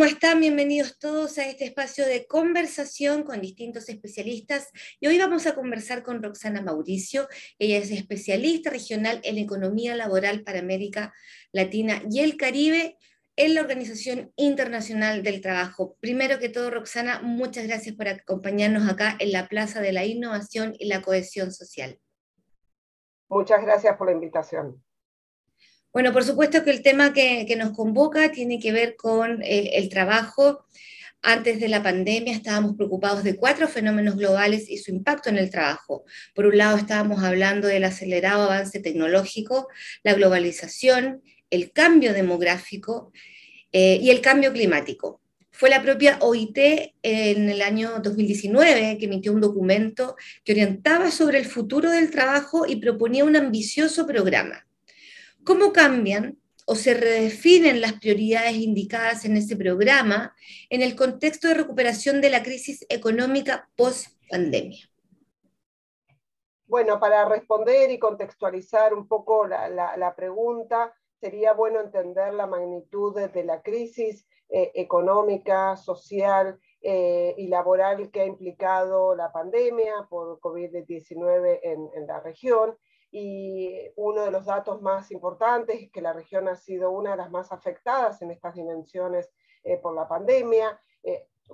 ¿cómo están? Bienvenidos todos a este espacio de conversación con distintos especialistas. Y hoy vamos a conversar con Roxana Mauricio. Ella es especialista regional en economía laboral para América Latina y el Caribe en la Organización Internacional del Trabajo. Primero que todo, Roxana, muchas gracias por acompañarnos acá en la Plaza de la Innovación y la Cohesión Social. Muchas gracias por la invitación. Bueno, por supuesto que el tema que nos convoca tiene que ver con el trabajo. Antes de la pandemia estábamos preocupados de 4 fenómenos globales y su impacto en el trabajo. Por un lado estábamos hablando del acelerado avance tecnológico, la globalización, el cambio demográfico y el cambio climático. Fue la propia OIT en el año 2019 que emitió un documento que orientaba sobre el futuro del trabajo y proponía un ambicioso programa. ¿Cómo cambian o se redefinen las prioridades indicadas en ese programa en el contexto de recuperación de la crisis económica post-pandemia? Bueno, para responder y contextualizar un poco la pregunta, sería bueno entender la magnitud de la crisis económica, social y laboral que ha implicado la pandemia por COVID-19 en la región. Y uno de los datos más importantes es que la región ha sido una de las más afectadas en estas dimensiones por la pandemia,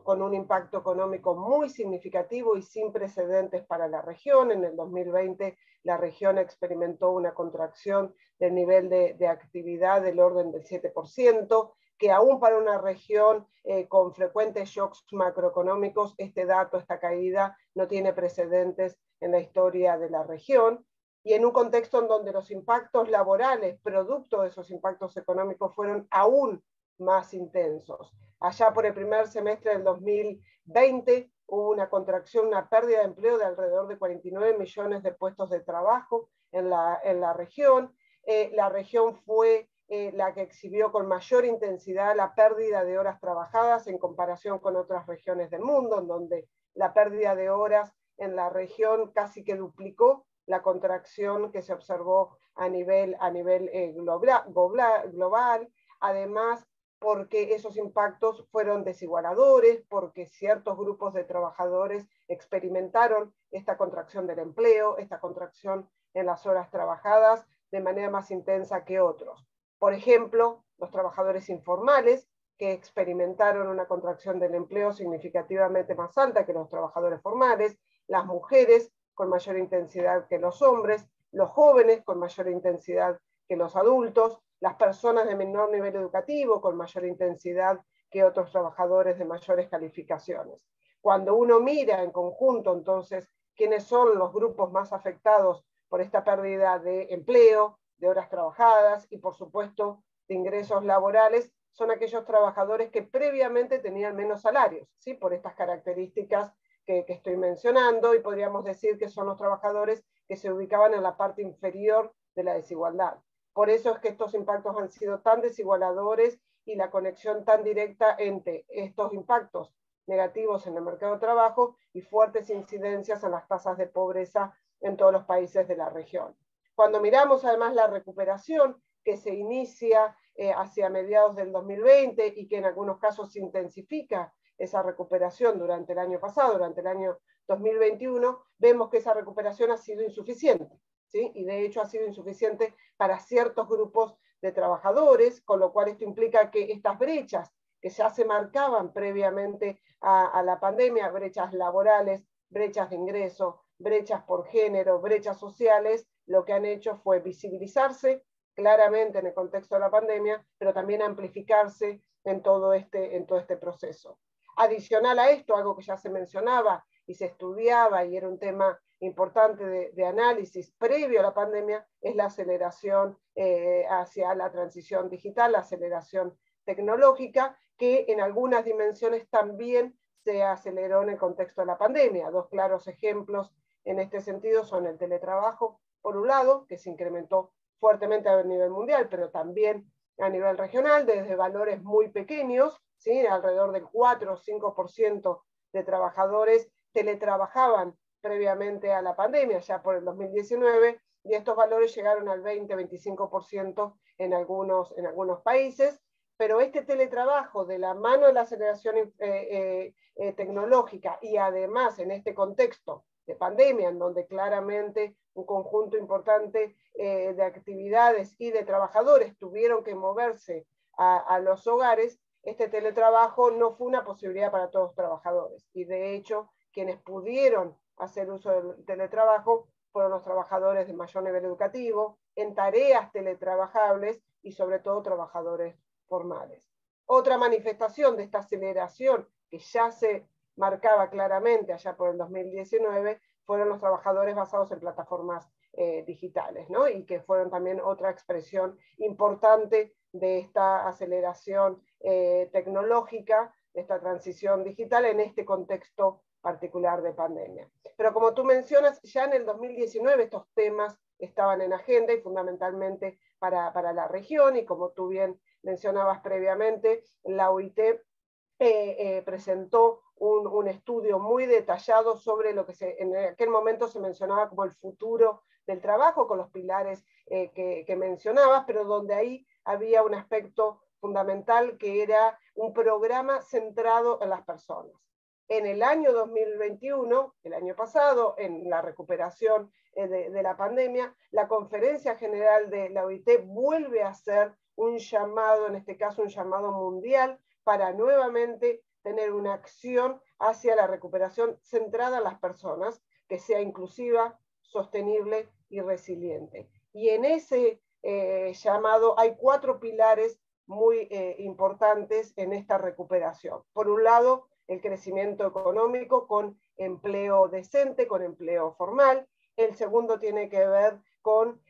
con un impacto económico muy significativo y sin precedentes para la región. En el 2020 la región experimentó una contracción del nivel de actividad del orden del 7%, que aún para una región con frecuentes shocks macroeconómicos, este dato, esta caída, no tiene precedentes en la historia de la región. Y en un contexto en donde los impactos laborales, producto de esos impactos económicos, fueron aún más intensos. Allá por el primer semestre del 2020 hubo una contracción, una pérdida de empleo de alrededor de 49 millones de puestos de trabajo en la región. La región fue la que exhibió con mayor intensidad la pérdida de horas trabajadas en comparación con otras regiones del mundo, en donde la pérdida de horas en la región casi que duplicó la contracción que se observó a nivel global. Además, porque esos impactos fueron desigualadores, porque ciertos grupos de trabajadores experimentaron esta contracción del empleo, esta contracción en las horas trabajadas de manera más intensa que otros. Por ejemplo, los trabajadores informales, que experimentaron una contracción del empleo significativamente más alta que los trabajadores formales, las mujeres con mayor intensidad que los hombres, los jóvenes con mayor intensidad que los adultos, las personas de menor nivel educativo con mayor intensidad que otros trabajadores de mayores calificaciones. Cuando uno mira en conjunto, entonces, quiénes son los grupos más afectados por esta pérdida de empleo, de horas trabajadas y, por supuesto, de ingresos laborales, son aquellos trabajadores que previamente tenían menos salarios, ¿sí? Por estas características que estoy mencionando, y podríamos decir que son los trabajadores que se ubicaban en la parte inferior de la desigualdad. Por eso es que estos impactos han sido tan desigualadores y la conexión tan directa entre estos impactos negativos en el mercado de trabajo y fuertes incidencias en las tasas de pobreza en todos los países de la región. Cuando miramos además la recuperación que se inicia hacia mediados del 2020 y que en algunos casos se intensifica esa recuperación durante el año pasado, durante el año 2021, vemos que esa recuperación ha sido insuficiente, ¿sí? Y de hecho ha sido insuficiente para ciertos grupos de trabajadores, con lo cual esto implica que estas brechas que ya se marcaban previamente a la pandemia, brechas laborales, brechas de ingreso, brechas por género, brechas sociales, lo que han hecho fue visibilizarse claramente en el contexto de la pandemia, pero también amplificarse en todo este proceso. Adicional a esto, algo que ya se mencionaba y se estudiaba y era un tema importante de análisis previo a la pandemia, es la aceleración hacia la transición digital, la aceleración tecnológica, que en algunas dimensiones también se aceleró en el contexto de la pandemia. Dos claros ejemplos en este sentido son el teletrabajo, por un lado, que se incrementó fuertemente a nivel mundial, pero también a nivel regional, desde valores muy pequeños, ¿sí? Alrededor del 4 o 5% de trabajadores teletrabajaban previamente a la pandemia, ya por el 2019, y estos valores llegaron al 20-25% en algunos países, pero este teletrabajo de la mano de la aceleración tecnológica y además en este contexto de pandemia, en donde claramente un conjunto importante de actividades y de trabajadores tuvieron que moverse a los hogares, este teletrabajo no fue una posibilidad para todos los trabajadores. Y de hecho, quienes pudieron hacer uso del teletrabajo fueron los trabajadores de mayor nivel educativo, en tareas teletrabajables y sobre todo trabajadores formales. Otra manifestación de esta aceleración que ya se marcaba claramente allá por el 2019 fueron los trabajadores basados en plataformas digitales, ¿no? Y que fueron también otra expresión importante de esta aceleración tecnológica, de esta transición digital en este contexto particular de pandemia. Pero como tú mencionas, ya en el 2019 estos temas estaban en agenda y fundamentalmente para la región, y como tú bien mencionabas previamente, la OIT presentó un estudio muy detallado sobre lo que en aquel momento se mencionaba como el futuro del trabajo, con los pilares que mencionabas, pero donde ahí había un aspecto fundamental que era un programa centrado en las personas. En el año 2021, el año pasado, en la recuperación de la pandemia, la Conferencia General de la OIT vuelve a hacer un llamado, en este caso un llamado mundial, para nuevamente tener una acción hacia la recuperación centrada en las personas, que sea inclusiva, sostenible y resiliente. Y en ese llamado hay 4 pilares muy importantes en esta recuperación. Por un lado, el crecimiento económico con empleo decente, con empleo formal. El segundo tiene que ver con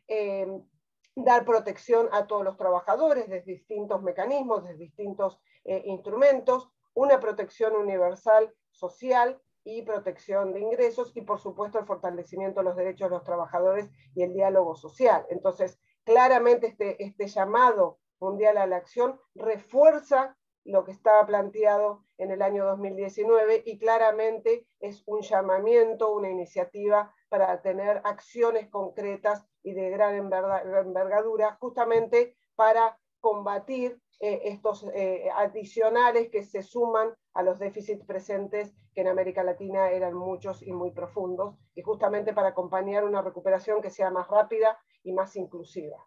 dar protección a todos los trabajadores de distintos mecanismos, de distintos instrumentos, una protección universal social y protección de ingresos, y por supuesto el fortalecimiento de los derechos de los trabajadores y el diálogo social. Entonces, claramente este llamado mundial a la acción refuerza lo que estaba planteado en el año 2019 y claramente es un llamamiento, una iniciativa para tener acciones concretas y de gran envergadura, justamente para combatir estos adicionales que se suman a los déficits presentes, que en América Latina eran muchos y muy profundos, y justamente para acompañar una recuperación que sea más rápida y más inclusiva.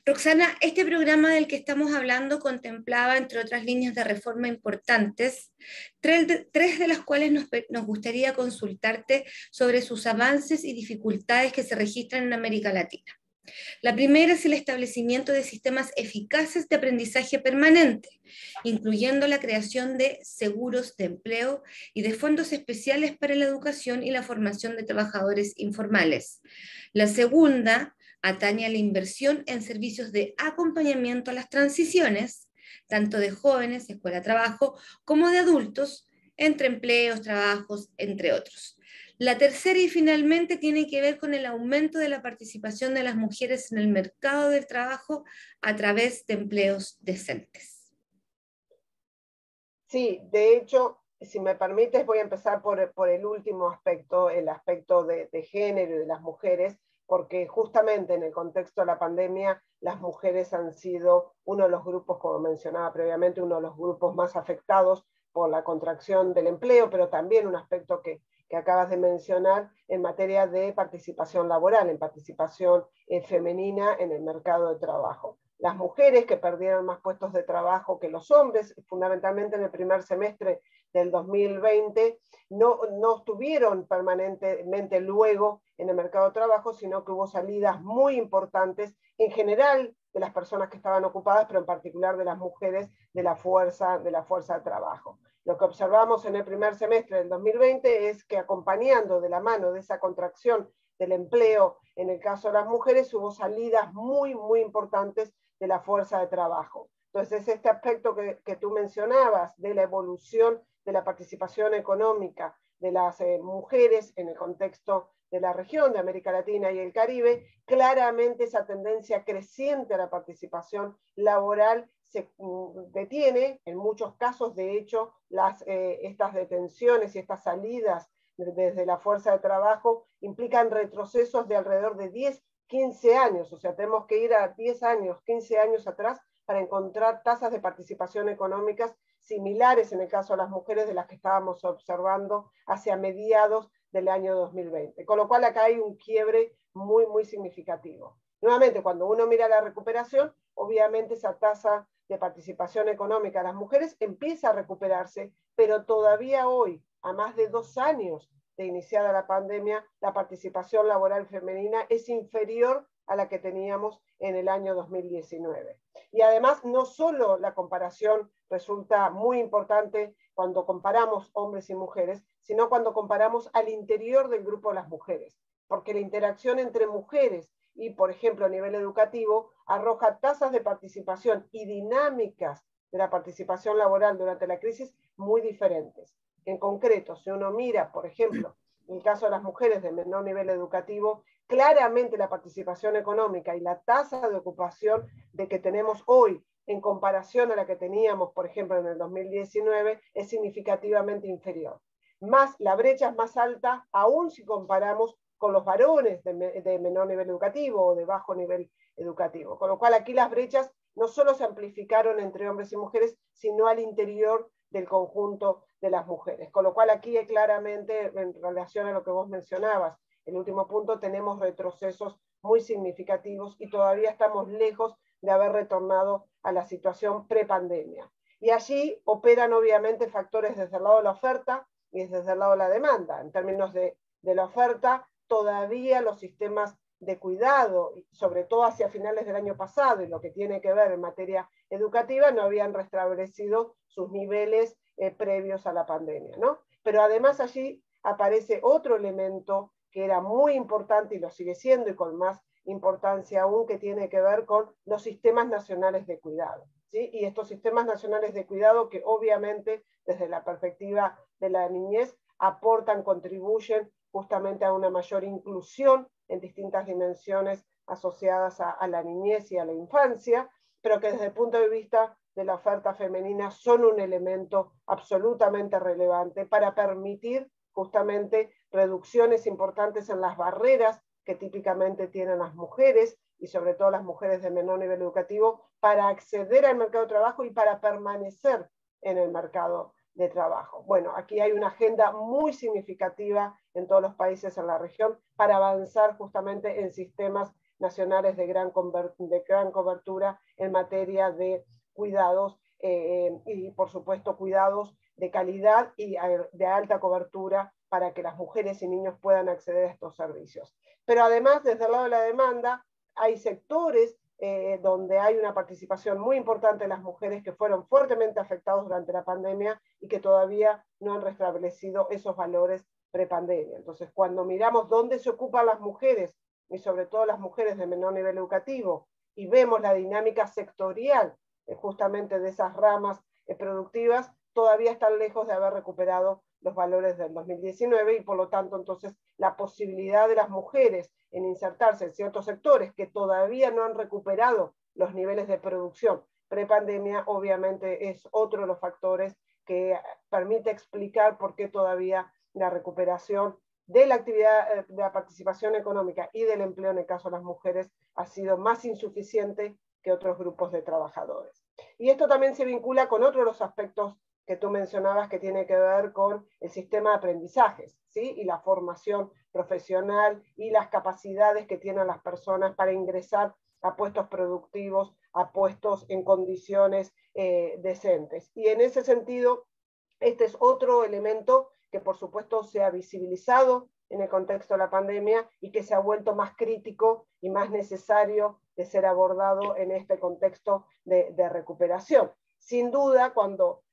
Roxana, este programa del que estamos hablando contemplaba, entre otras líneas de reforma importantes, tres de las cuales nos gustaría consultarte sobre sus avances y dificultades que se registran en América Latina. La primera es el establecimiento de sistemas eficaces de aprendizaje permanente, incluyendo la creación de seguros de empleo y de fondos especiales para la educación y la formación de trabajadores informales. La segunda atañe a la inversión en servicios de acompañamiento a las transiciones, tanto de jóvenes, escuela-trabajo, como de adultos, entre empleos, trabajos, entre otros. La tercera y finalmente tiene que ver con el aumento de la participación de las mujeres en el mercado del trabajo a través de empleos decentes. Sí, de hecho, si me permites, voy a empezar por el último aspecto, el aspecto de género y de las mujeres, porque justamente en el contexto de la pandemia, las mujeres han sido uno de los grupos, como mencionaba previamente, uno de los grupos más afectados por la contracción del empleo, pero también un aspecto que acabas de mencionar en materia de participación laboral, en participación femenina en el mercado de trabajo. Las mujeres que perdieron más puestos de trabajo que los hombres, fundamentalmente en el primer semestre del 2020, no estuvieron permanentemente luego en el mercado de trabajo, sino que hubo salidas muy importantes en general de las personas que estaban ocupadas, pero en particular de las mujeres de la fuerza de trabajo. Lo que observamos en el primer semestre del 2020 es que, acompañando de la mano de esa contracción del empleo, en el caso de las mujeres, hubo salidas muy, muy importantes de la fuerza de trabajo. Entonces, este aspecto que tú mencionabas de la evolución de la participación económica de las mujeres en el contexto de la región de América Latina y el Caribe, claramente esa tendencia creciente a la participación laboral se detiene. En muchos casos, de hecho, estas detenciones y estas salidas desde la fuerza de trabajo implican retrocesos de alrededor de 10, 15 años, o sea, tenemos que ir a 10 años, 15 años atrás para encontrar tasas de participación económicas similares en el caso de las mujeres de las que estábamos observando hacia mediados del año 2020. Con lo cual acá hay un quiebre muy, muy significativo. Nuevamente, cuando uno mira la recuperación, obviamente esa tasa de participación económica de las mujeres empieza a recuperarse, pero todavía hoy, a más de 2 años de iniciada la pandemia, la participación laboral femenina es inferior a la que teníamos en el año 2019. Y además, no solo la comparación resulta muy importante cuando comparamos hombres y mujeres, sino cuando comparamos al interior del grupo de las mujeres, porque la interacción entre mujeres y, por ejemplo, a nivel educativo, arroja tasas de participación y dinámicas de la participación laboral durante la crisis muy diferentes. En concreto, si uno mira, por ejemplo, en el caso de las mujeres de menor nivel educativo, claramente la participación económica y la tasa de ocupación de que tenemos hoy en comparación a la que teníamos, por ejemplo, en el 2019, es significativamente inferior. Más, la brecha es más alta aún si comparamos con los varones de menor nivel educativo o de bajo nivel educativo. Con lo cual aquí las brechas no solo se amplificaron entre hombres y mujeres, sino al interior del conjunto de las mujeres. Con lo cual aquí claramente, en relación a lo que vos mencionabas, el último punto, tenemos retrocesos muy significativos y todavía estamos lejos de haber retornado a la situación prepandemia. Y allí operan obviamente factores desde el lado de la oferta y desde el lado de la demanda. En términos de la oferta, todavía los sistemas de cuidado, sobre todo hacia finales del año pasado y lo que tiene que ver en materia educativa, no habían restablecido sus niveles previos a la pandemia, ¿no? Pero además allí aparece otro elemento que era muy importante y lo sigue siendo y con más importancia aún, que tiene que ver con los sistemas nacionales de cuidado, ¿sí? Y estos sistemas nacionales de cuidado que obviamente desde la perspectiva de la niñez aportan, contribuyen justamente a una mayor inclusión en distintas dimensiones asociadas a la niñez y a la infancia, pero que desde el punto de vista de la oferta femenina son un elemento absolutamente relevante para permitir justamente reducciones importantes en las barreras que típicamente tienen las mujeres y sobre todo las mujeres de menor nivel educativo para acceder al mercado de trabajo y para permanecer en el mercado de trabajo. Bueno, aquí hay una agenda muy significativa en todos los países en la región para avanzar justamente en sistemas nacionales de gran cobertura en materia de cuidados y por supuesto cuidados de calidad y de alta cobertura para que las mujeres y niños puedan acceder a estos servicios. Pero además, desde el lado de la demanda, hay sectores donde hay una participación muy importante de las mujeres que fueron fuertemente afectados durante la pandemia y que todavía no han restablecido esos valores prepandemia. Entonces, cuando miramos dónde se ocupan las mujeres, y sobre todo las mujeres de menor nivel educativo, y vemos la dinámica sectorial justamente de esas ramas productivas, todavía están lejos de haber recuperado los valores del 2019 y por lo tanto entonces la posibilidad de las mujeres en insertarse en ciertos sectores que todavía no han recuperado los niveles de producción prepandemia obviamente es otro de los factores que permite explicar por qué todavía la recuperación de la actividad, de la participación económica y del empleo en el caso de las mujeres ha sido más insuficiente que otros grupos de trabajadores. Y esto también se vincula con otros de los aspectos que tú mencionabas que tiene que ver con el sistema de aprendizajes, ¿sí? Y la formación profesional y las capacidades que tienen las personas para ingresar a puestos productivos, a puestos en condiciones decentes. Y en ese sentido, este es otro elemento que por supuesto se ha visibilizado en el contexto de la pandemia y que se ha vuelto más crítico y más necesario de ser abordado en este contexto de recuperación. Sin duda, cuando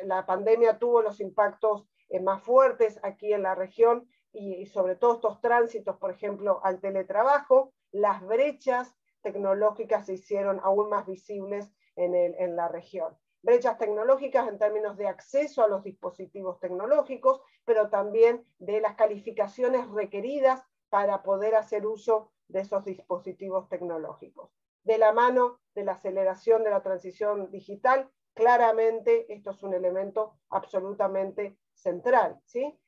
la pandemia tuvo los impactos más fuertes aquí en la región y sobre todo estos tránsitos, por ejemplo, al teletrabajo, las brechas tecnológicas se hicieron aún más visibles en la región. Brechas tecnológicas en términos de acceso a los dispositivos tecnológicos, pero también de las calificaciones requeridas para poder hacer uso de esos dispositivos tecnológicos. De la mano de la aceleración de la transición digital, claramente esto es un elemento absolutamente central, ¿sí?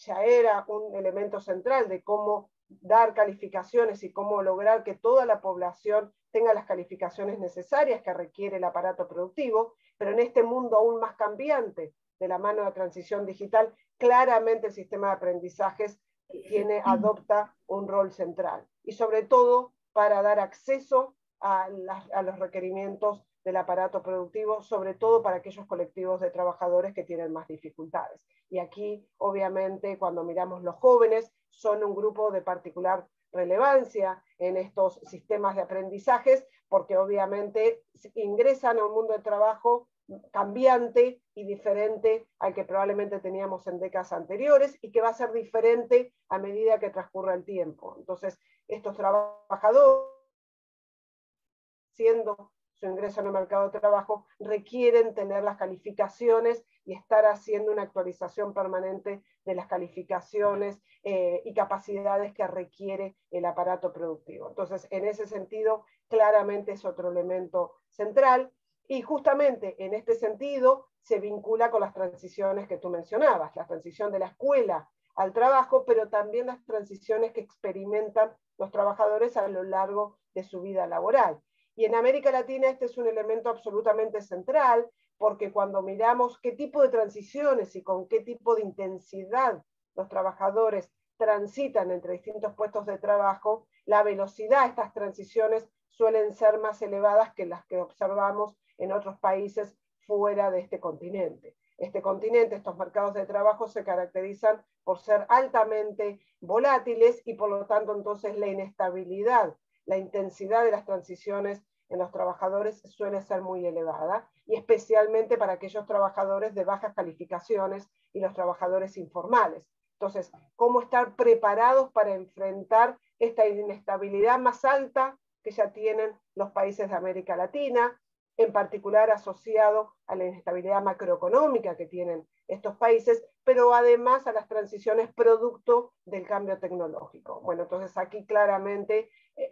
Ya era un elemento central de cómo dar calificaciones y cómo lograr que toda la población tenga las calificaciones necesarias que requiere el aparato productivo, pero en este mundo aún más cambiante, de la mano de la transición digital, claramente el sistema de aprendizajes adopta un rol central, y sobre todo para dar acceso a los requerimientos del aparato productivo, sobre todo para aquellos colectivos de trabajadores que tienen más dificultades. Y aquí, obviamente, cuando miramos los jóvenes, son un grupo de particular relevancia en estos sistemas de aprendizajes, porque obviamente ingresan a un mundo de trabajo cambiante y diferente al que probablemente teníamos en décadas anteriores, y que va a ser diferente a medida que transcurra el tiempo. Entonces, estos trabajadores, siendo su ingreso en el mercado de trabajo, requieren tener las calificaciones y estar haciendo una actualización permanente de las calificaciones y capacidades que requiere el aparato productivo. Entonces, en ese sentido, claramente es otro elemento central, y justamente en este sentido se vincula con las transiciones que tú mencionabas, la transición de la escuela al trabajo, pero también las transiciones que experimentan los trabajadores a lo largo de su vida laboral. Y en América Latina este es un elemento absolutamente central, porque cuando miramos qué tipo de transiciones y con qué tipo de intensidad los trabajadores transitan entre distintos puestos de trabajo, la velocidad de estas transiciones suelen ser más elevadas que las que observamos en otros países fuera de este continente. Este continente, estos mercados de trabajo se caracterizan por ser altamente volátiles, y por lo tanto entonces la inestabilidad, la intensidad de las transiciones en los trabajadores suele ser muy elevada, y especialmente para aquellos trabajadores de bajas calificaciones y los trabajadores informales. Entonces, ¿cómo estar preparados para enfrentar esta inestabilidad más alta que ya tienen los países de América Latina, en particular asociado a la inestabilidad macroeconómica que tienen estos países, pero además a las transiciones producto del cambio tecnológico? Bueno, entonces aquí claramente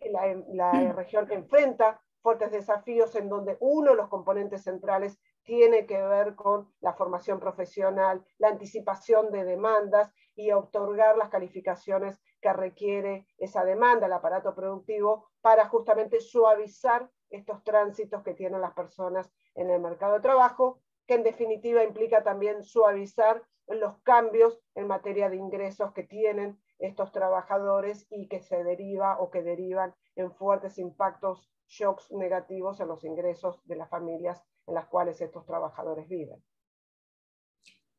la región enfrenta fuertes desafíos, en donde uno de los componentes centrales tiene que ver con la formación profesional, la anticipación de demandas y otorgar las calificaciones que requiere esa demanda, el aparato productivo, para justamente suavizar estos tránsitos que tienen las personas en el mercado de trabajo, que en definitiva implica también suavizar los cambios en materia de ingresos que tienen estos trabajadores y que se deriva o que derivan en fuertes impactos, shocks negativos en los ingresos de las familias en las cuales estos trabajadores viven.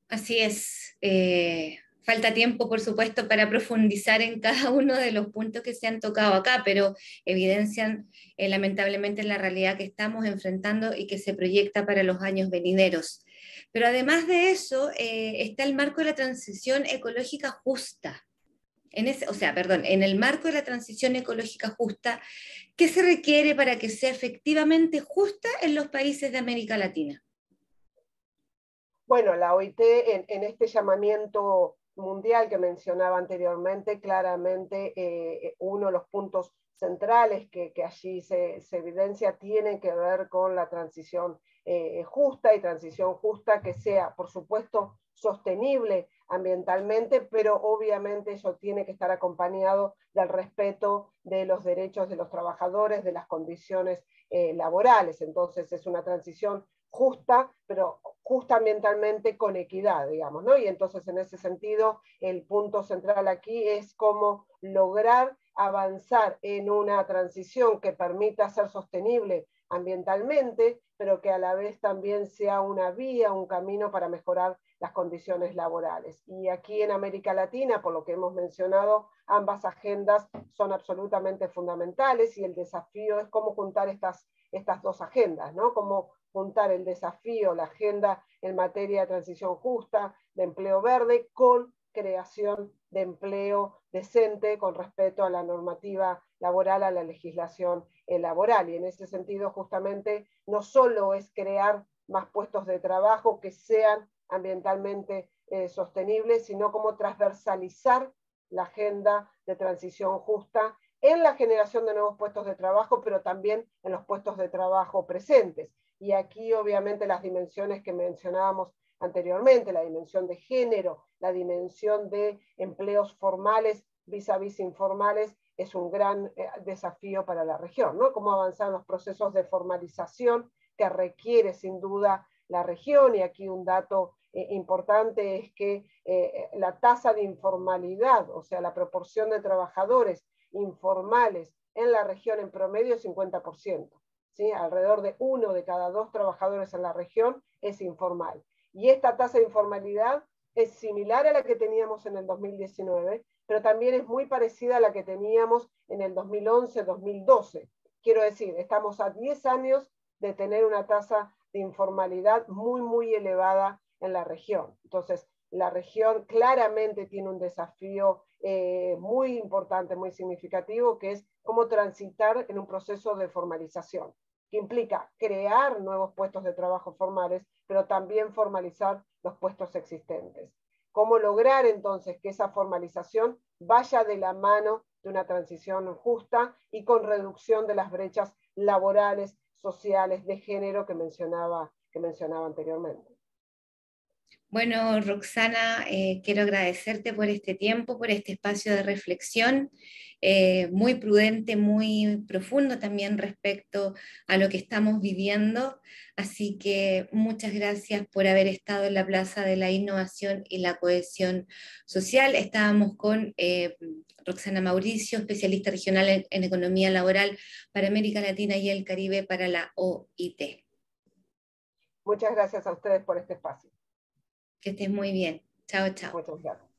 Así es. Falta tiempo, por supuesto, para profundizar en cada uno de los puntos que se han tocado acá, pero evidencian lamentablemente la realidad que estamos enfrentando y que se proyecta para los años venideros. Pero además de eso, está el marco de la transición ecológica justa. En el marco de la transición ecológica justa, ¿qué se requiere para que sea efectivamente justa en los países de América Latina? Bueno, la OIT en este llamamiento mundial que mencionaba anteriormente, claramente uno de los puntos centrales que allí se evidencia tiene que ver con la transición justa, y transición justa que sea, por supuesto, sostenible ambientalmente, pero obviamente eso tiene que estar acompañado del respeto de los derechos de los trabajadores, de las condiciones laborales. Entonces es una transición justa, pero justa ambientalmente con equidad, digamos, ¿no? Y entonces en ese sentido el punto central aquí es cómo lograr avanzar en una transición que permita ser sostenible ambientalmente, pero que a la vez también sea una vía, un camino para mejorar las condiciones laborales. Y aquí en América Latina, por lo que hemos mencionado, ambas agendas son absolutamente fundamentales, y el desafío es cómo juntar estas dos agendas, ¿no? Cómo juntar el desafío, la agenda en materia de transición justa, de empleo verde, con creación de empleo decente con respeto a la normativa laboral, a la legislación laboral. Y en ese sentido, justamente, no solo es crear más puestos de trabajo que sean ambientalmente sostenibles, sino como transversalizar la agenda de transición justa en la generación de nuevos puestos de trabajo, pero también en los puestos de trabajo presentes. Y aquí obviamente las dimensiones que mencionábamos anteriormente, la dimensión de género, la dimensión de empleos formales vis a vis informales es un gran desafío para la región, ¿no? Cómo avanzar los procesos de formalización que requiere sin duda la región, y aquí un dato importante es que la tasa de informalidad, o sea, la proporción de trabajadores informales en la región en promedio es 50%. ¿Sí? Alrededor de 1 de cada 2 trabajadores en la región es informal. Y esta tasa de informalidad es similar a la que teníamos en el 2019, pero también es muy parecida a la que teníamos en el 2011-2012. Quiero decir, estamos a 10 años de tener una tasa de informalidad muy, muy elevada en la región. Entonces, la región claramente tiene un desafío muy importante, muy significativo, que es cómo transitar en un proceso de formalización, que implica crear nuevos puestos de trabajo formales, pero también formalizar los puestos existentes. ¿Cómo lograr entonces que esa formalización vaya de la mano de una transición justa y con reducción de las brechas laborales, sociales, de género que mencionaba anteriormente? Bueno, Roxana, quiero agradecerte por este tiempo, por este espacio de reflexión, muy prudente, muy profundo también respecto a lo que estamos viviendo. Así que muchas gracias por haber estado en la Plaza de la Innovación y la Cohesión Social. Estábamos con Roxana Mauricio, especialista regional en economía laboral para América Latina y el Caribe para la OIT. Muchas gracias a ustedes por este espacio. Que estés muy bien. Chao, chao. Muchas gracias.